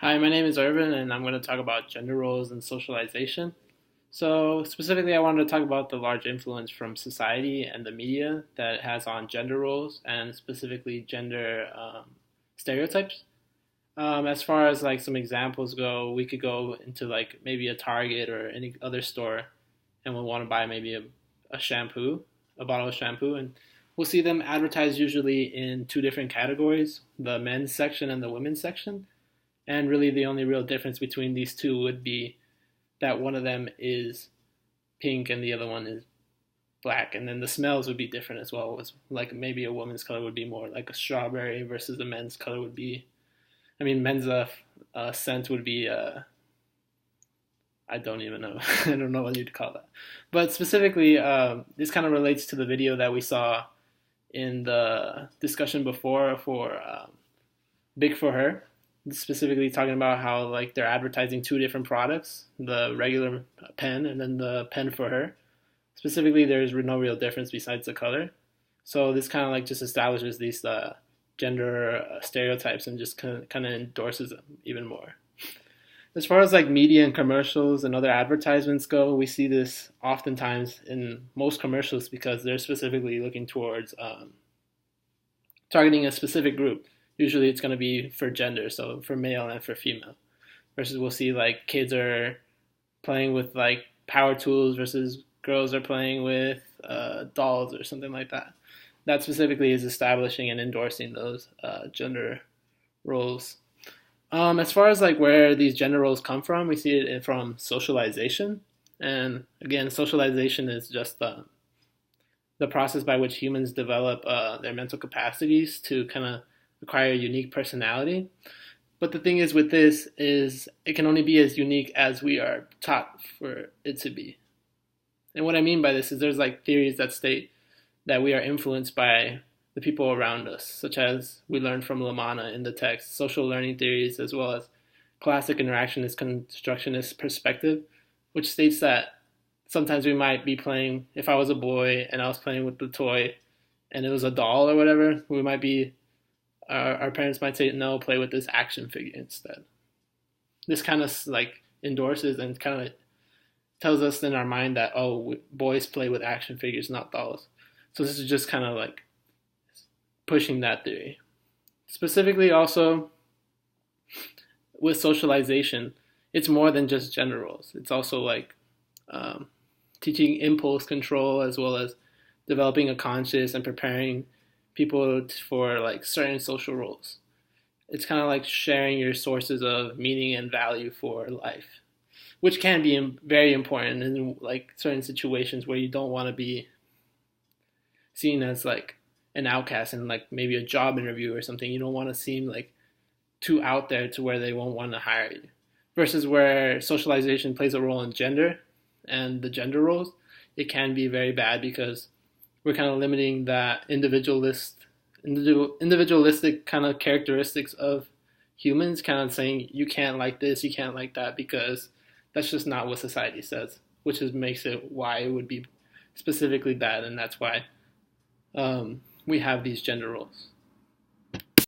Hi, my name is Irvin, and I'm going to talk about gender roles and socialization. So, specifically, I wanted to talk about the large influence from society and the media that it has on gender roles and specifically gender stereotypes. As far as like some examples go, we could go into like maybe a Target or any other store and we'll want to buy maybe a shampoo, a bottle of shampoo, and we'll see them advertised usually in two different categories, the men's section and the women's section. And really, the only real difference between these two would be that one of them is pink and the other one is black. And then the smells would be different as well. It's like maybe a woman's color would be more like a strawberry versus the men's color would be, men's scent would be, I don't even know. I don't know what you'd call that. But specifically, this kind of relates to the video that we saw in the discussion before for Big for Her, specifically talking about how like they're advertising two different products, the regular pen and then the pen for her. Specifically, there's no real difference besides the color. So this kind of like just establishes these gender stereotypes and just kind of endorses them even more. As far as like media and commercials and other advertisements go, we see this oftentimes in most commercials because they're specifically looking towards targeting a specific group. Usually it's going to be for gender, so for male and for female. Versus we'll see like kids are playing with like power tools versus girls are playing with dolls or something like that. That specifically is establishing and endorsing those gender roles. As far as like where these gender roles come from, we see it from socialization. And again, socialization is just the process by which humans develop their mental capacities to kind of acquire a unique personality. But the thing is with this is it can only be as unique as we are taught for it to be. And what I mean by this is there's like theories that state that we are influenced by the people around us, such as we learned from Lamana in the text, social learning theories, as well as classic interactionist constructionist perspective, which states that sometimes we might be playing, if I was a boy and I was playing with the toy and it was a doll or whatever, we might be, our parents might say, no, play with this action figure instead. This kind of like endorses and kind of tells us in our mind that, oh, boys play with action figures, not dolls. So this is just kind of like pushing that theory. Specifically also with socialization, it's more than just gender roles. It's also like teaching impulse control as well as developing a conscience and preparing people for like certain social roles. It's kind of like sharing your sources of meaning and value for life, which can be very important in like certain situations where you don't want to be seen as like an outcast in like maybe a job interview or something. You don't want to seem like too out there to where they won't want to hire you. Versus where socialization plays a role in gender and the gender roles, it can be very bad because we're kind of limiting that individualistic kind of characteristics of humans, kind of saying you can't like this, you can't like that, because that's just not what society says, which is makes it why it would be specifically bad, and that's why we have these gender roles.